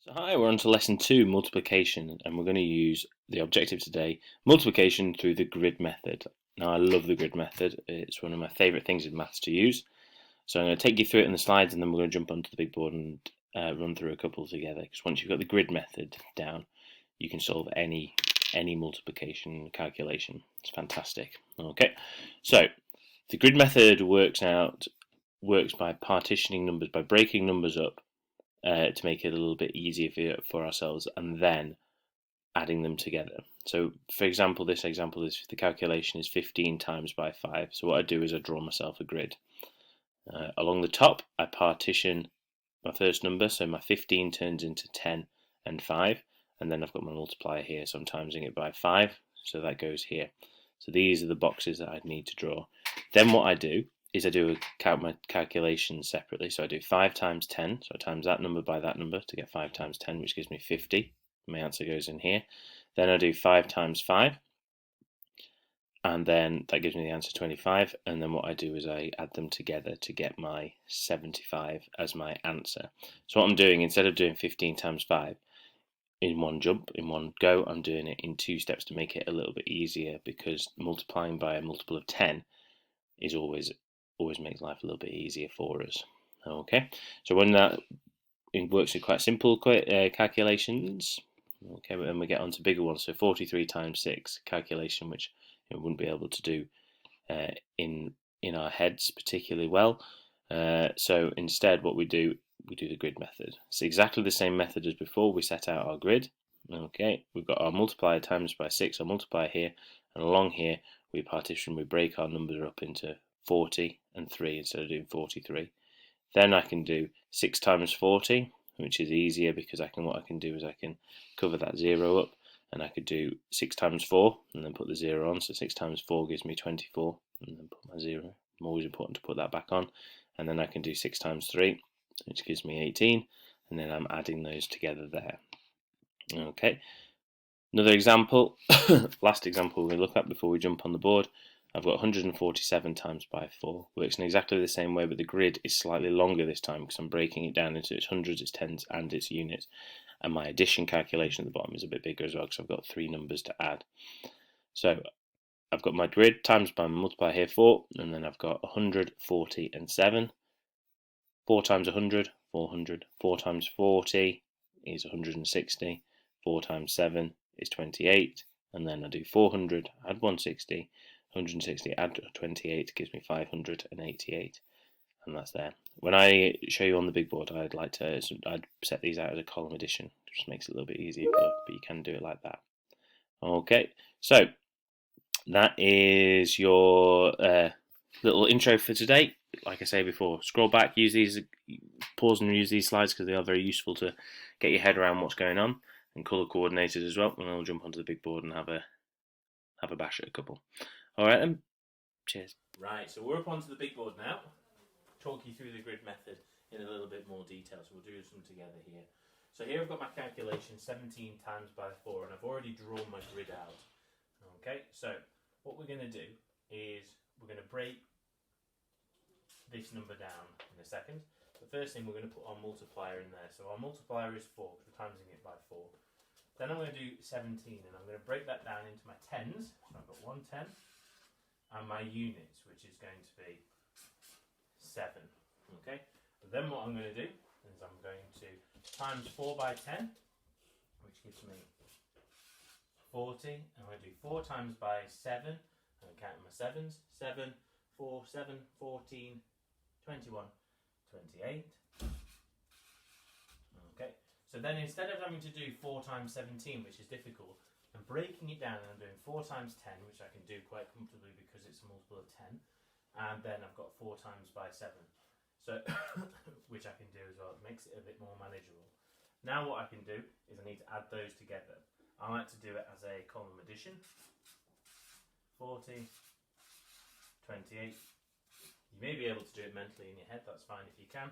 So hi, we're on to lesson 2, multiplication, and we're going to use the objective today, multiplication through the grid method. Now I love the grid method, it's one of my favourite things in maths to use. So I'm going to take you through it in the slides and then we're going to jump onto the big board and run through a couple together, because once you've got the grid method down, you can solve any multiplication calculation. It's fantastic. Okay, so the grid method works by partitioning numbers, by breaking numbers up to make it a little bit easier for ourselves, and then adding them together. So for example, this example is the calculation is 15 times by 5. So what I do is I draw myself a grid. Along the top, I partition my first number, so my 15 turns into 10 and 5, and then I've got my multiplier here, so I'm timesing it by 5, so that goes here. So these are the boxes that I'd need to draw. Then what I do is I do my calculations separately. So I do 5 times 10, so I times that number by that number to get 5 times 10, which gives me 50. My answer goes in here. Then I do 5 times 5, and then that gives me the answer 25. And then what I do is I add them together to get my 75 as my answer. So what I'm doing, instead of doing 15 times 5 in one jump, in one go, I'm doing it in 2 steps to make it a little bit easier, because multiplying by a multiple of 10 is always makes life a little bit easier for us. Okay, so when that it works with quite simple calculations. Okay, but then we get on to bigger ones. So 43 times 6 calculation, which we wouldn't be able to do in our heads particularly well. So instead, what we do the grid method. It's exactly the same method as before. We set out our grid. Okay, we've got our multiplier times by 6, our multiplier here, and along here we break our numbers up into 40 and 3 instead of doing 43. Then I can do 6 times 40, which is easier because what I can do is I can cover that 0 up, and I could do 6 times 4 and then put the 0 on. So 6 times 4 gives me 24, and then put my 0. Always important to put that back on. And then I can do 6 times 3, which gives me 18, and then I'm adding those together there. Okay, another example, last example we look at before we jump on the board. I've got 147 times by 4. Works in exactly the same way, but the grid is slightly longer this time because I'm breaking it down into its hundreds, its tens, and its units. And my addition calculation at the bottom is a bit bigger as well because I've got 3 numbers to add. So I've got my grid times by my multiplier here, 4, and then I've got 140 and 7. 4 times 100, 400. 4 times 40 is 160. 4 times 7 is 28. And then I do 400, add 160. 160 add 28 gives me 588, and that's there. When I show you on the big board, I'd set these out as a column addition. It just makes it a little bit easier, but you can do it like that. Okay, so that is your little intro for today. Like I say before, scroll back, pause and use these slides because they are very useful to get your head around what's going on, and colour coordinated as well. And I'll jump onto the big board and have a bash at a couple. All right then. Cheers. Right, so we're up onto the big board now. Talk you through the grid method in a little bit more detail. So we'll do some together here. So here I've got my calculation, 17 times by 4, and I've already drawn my grid out. Okay, so what we're going to do is we're going to break this number down in a second. The first thing, we're going to put our multiplier in there. So our multiplier is 4 because we're timesing it by 4. Then I'm going to do 17, and I'm going to break that down into my tens. So I've got 1 10. And my units, which is going to be 7. Okay, but then what I'm going to do is I'm going to times 4 by 10, which gives me 40. And I'm going to do 4 times by 7, and I'm counting my 7s. 7, 4, 7, 14, 21, 28. Okay, so then instead of having to do 4 times 17, which is difficult, I'm breaking it down and I'm doing 4 times 10, which I can do quite comfortably because it's a multiple of 10. And then I've got 4 times by 7, so which I can do as well. It makes it a bit more manageable. Now what I can do is I need to add those together. I like to do it as a column addition. 40, 28. You may be able to do it mentally in your head, that's fine if you can.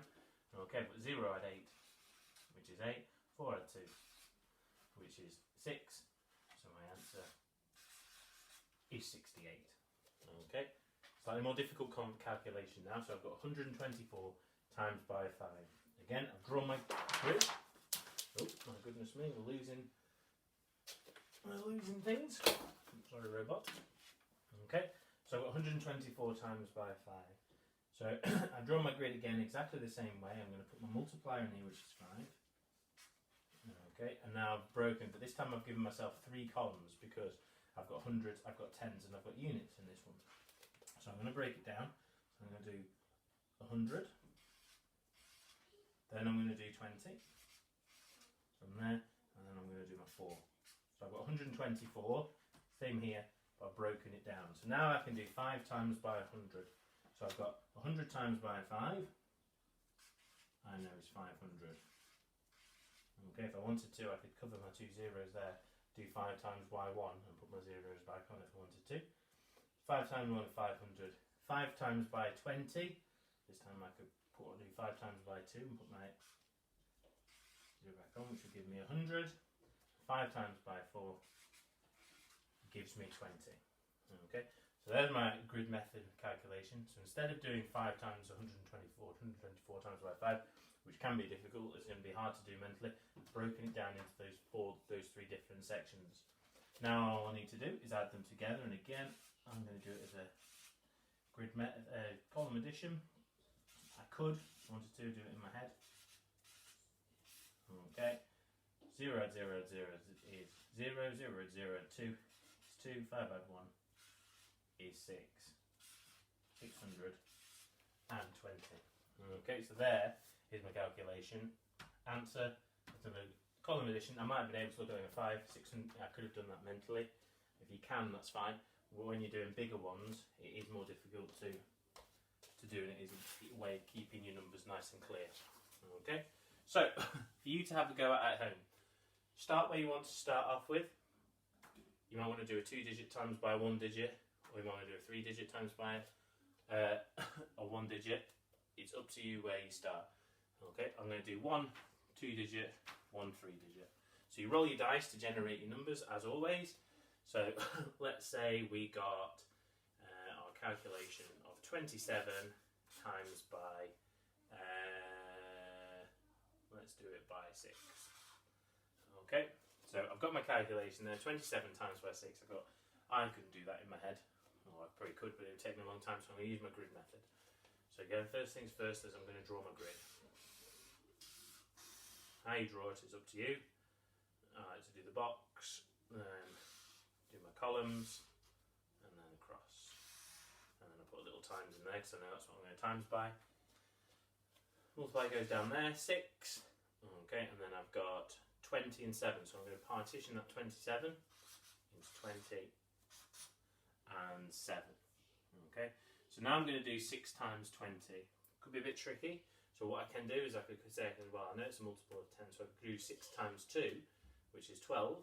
Okay, but 0 add 8, which is 8. 4 add 2, which is 6. So my answer is 68. Okay, slightly more difficult calculation now. So I've got 124 times by 5. Again, I've drawn my grid. Oh, my me, we're losing things. Sorry, robot. Okay, so I've got 124 times by 5. So I draw my grid again exactly the same way. I'm going to put my multiplier in here, which is 5. Okay, and now I've broken, but this time I've given myself 3 columns because I've got hundreds, I've got tens, and I've got units in this one. So I'm going to break it down. So I'm going to do 100. Then I'm going to do 20 from there, and then I'm going to do my 4. So I've got 124, same here, but I've broken it down. So now I can do 5 times by 100. So I've got 100 times by 5, I know it's 500. Okay, if I wanted to, I could cover my 2 zeros there, do 5 times by 1 and put my zeros back on if I wanted to. 5 times 1 is 500. 5 times by 20, this time I could do 5 times by 2 and put my 0 back on, which would give me 100. 5 times by 4 gives me 20. Okay, so there's my grid method calculation. So instead of doing 5 times 124 times by 5, which can be difficult, it's going to be hard to do mentally, I've broken it down into those 3 different sections. Now all I need to do is add them together, and again I'm going to do it as a grid column addition. I could, if I wanted to, do it in my head. Okay, 0 add 0 add 0 is 0, 0 add 0 add 2 is 2, 5 add 1 is 6, 620. Okay, so there is my calculation. Answer, I've done a column addition. I might have been able to look at a 5, 600, I could have done that mentally. If you can, that's fine. But when you're doing bigger ones, it is more difficult to do, and it is a way of keeping your numbers nice and clear. Okay, so for you to have a go at home, start where you want to start off with. You might want to do a 2-digit times by a 1-digit, or you might want to do a 3-digit times by a 1-digit. It's up to you where you start. Okay, I'm going to do 1 2-digit, 1 3-digit. So you roll your dice to generate your numbers as always. So let's say we got our calculation of 27 times by, let's do it by 6. Okay, so I've got my calculation there, 27 times by 6. I couldn't do that in my head. Well, I probably could, but it would take me a long time, so I'm going to use my grid method. So again, first things first is I'm going to draw my grid. How you draw it is up to you. I like to do the box, then do my columns, and then across. And then I put a little times in there because I know that's what I'm going to times by. Multiply goes down there, 6. Okay, and then I've got 20 and 7, so I'm going to partition that 27 into 20 and 7. Okay, so now I'm going to do 6 times 20. Could be a bit tricky. So what I can do is I could say, well, I know it's a multiple of 10, so I could do 6 times 2, which is 12,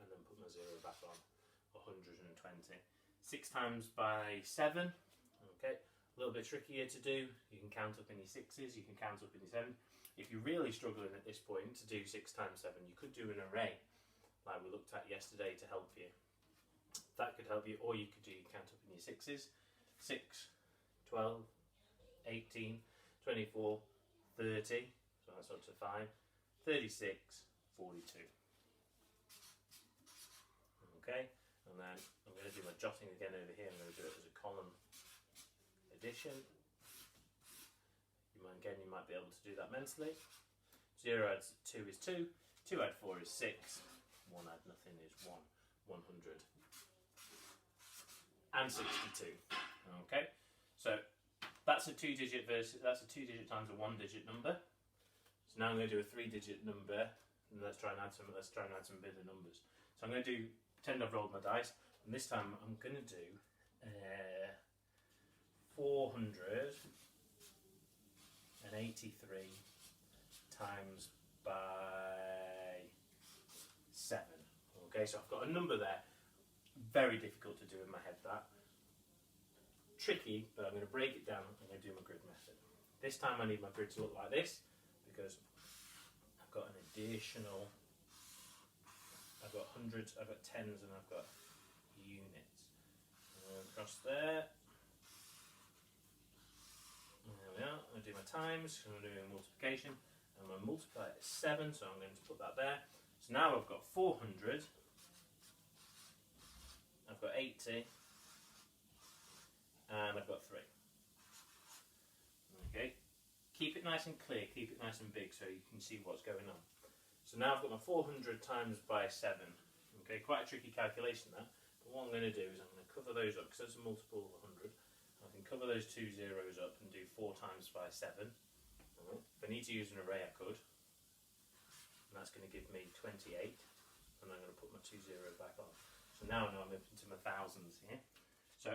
and then put my 0 back on, 120. 6 times by 7, okay, a little bit trickier to do. You can count up in your 6s, you can count up in your 7s. If you're really struggling at this point to do 6 times 7, you could do an array, like we looked at yesterday, to help you. That could help you, or you could do count up in your 6s. 6, 12, 18, 24, 30, so that's up to 5, 36, 42. Okay, and then I'm going to do my jotting again over here. I'm going to do it as a column addition. You might be able to do that mentally. 0 adds 2 is 2, 2 add 4 is 6, 1 add nothing is 1, 100. And 62. Okay, so that's a 2-digit that's a 2-digit times a 1-digit number. So now I'm going to do a 3-digit number, and let's try and add some bigger numbers. So I'm going to do, pretend I've rolled my dice, and this time I'm going to do 483 times by 7. Okay, so I've got a number there. Very difficult to do in my head, that. Tricky, but I'm going to break it down. I'm going to do my grid method. This time I need my grid to look like this, because I've got an additional, I've got hundreds, I've got tens, and I've got units. Across there. There we are. I'm going to do my times, I'm doing multiplication, I'm going to multiply it 7, so I'm going to put that there. So now I've got 400, I've got 80, and I've got 3. Okay, keep it nice and clear, keep it nice and big so you can see what's going on. So now I've got my 400 times by 7. Okay, quite a tricky calculation that. But what I'm going to do is I'm going to cover those up, because there's a multiple of 100. I can cover those 2 zeros up and do 4 times by 7. Right. If I need to use an array, I could. And that's going to give me 28. And I'm going to put my 2 zeros back on. So now I know I'm up into my thousands here. So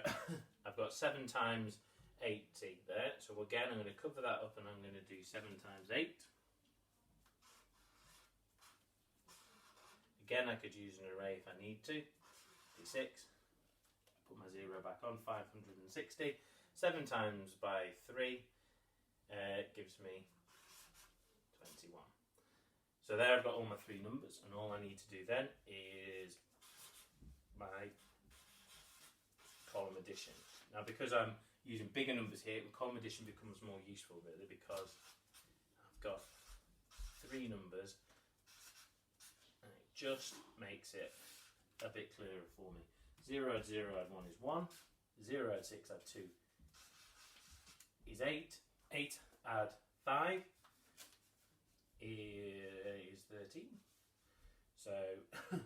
I've got 7 times 80 there. So again, I'm going to cover that up and I'm going to do 7 times 8. Again, I could use an array if I need to. Do 6. Put my 0 back on, 560. 7 times by 3 gives me 21. So there I've got all my 3 numbers, and all I need to do then is my column addition. Now, because I'm using bigger numbers here, column addition becomes more useful really, because I've got 3 numbers and it just makes it a bit clearer for me. 0 add 0 add 1 is 1, 0 add 6 add 2 is 8, 8 add 5 is 13. So I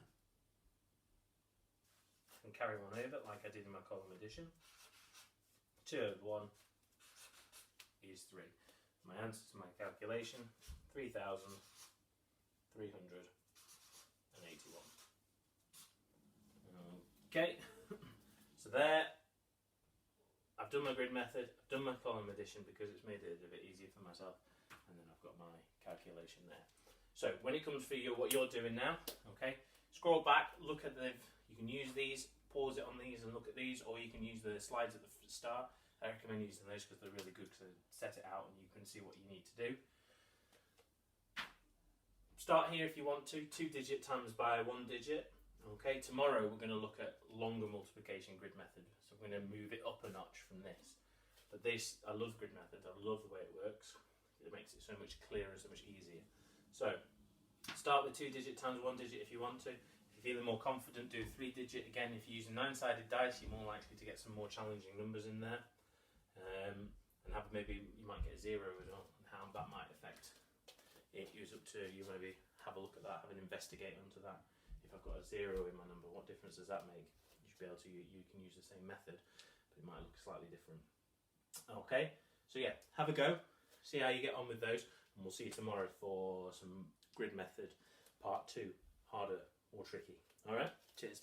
can carry one over like I did in my column addition. 2 add 1 is 3. My answer to my calculation, 3,381. Okay, so there, I've done my grid method, I've done my column addition because it's made it a bit easier for myself, and then I've got my calculation there. So when it comes for what you're doing now, okay, scroll back, look at you can use these, pause it on these and look at these, or you can use the slides at the start. I recommend using those because they're really good to set it out and you can see what you need to do. Start here if you want to, 2 digit times by 1 digit. Okay, tomorrow we're going to look at longer multiplication grid method, so we're going to move it up a notch from this. But this, I love grid method, I love the way it works. It makes it so much clearer, so much easier. So, start with 2 digit times 1 digit if you want to. If you're feeling more confident, do 3 digit. Again, if you're using 9-sided dice, you're more likely to get some more challenging numbers in there. And maybe you might get a 0 as well, and how that might affect it. It's up to you. Maybe have a look at that, have an investigate onto that. If I've got a 0 in my number, what difference does that make? You should be able to, you can use the same method, but it might look slightly different. Okay, so yeah, have a go, see how you get on with those, and we'll see you tomorrow for some grid method part 2, harder or tricky. Alright, cheers.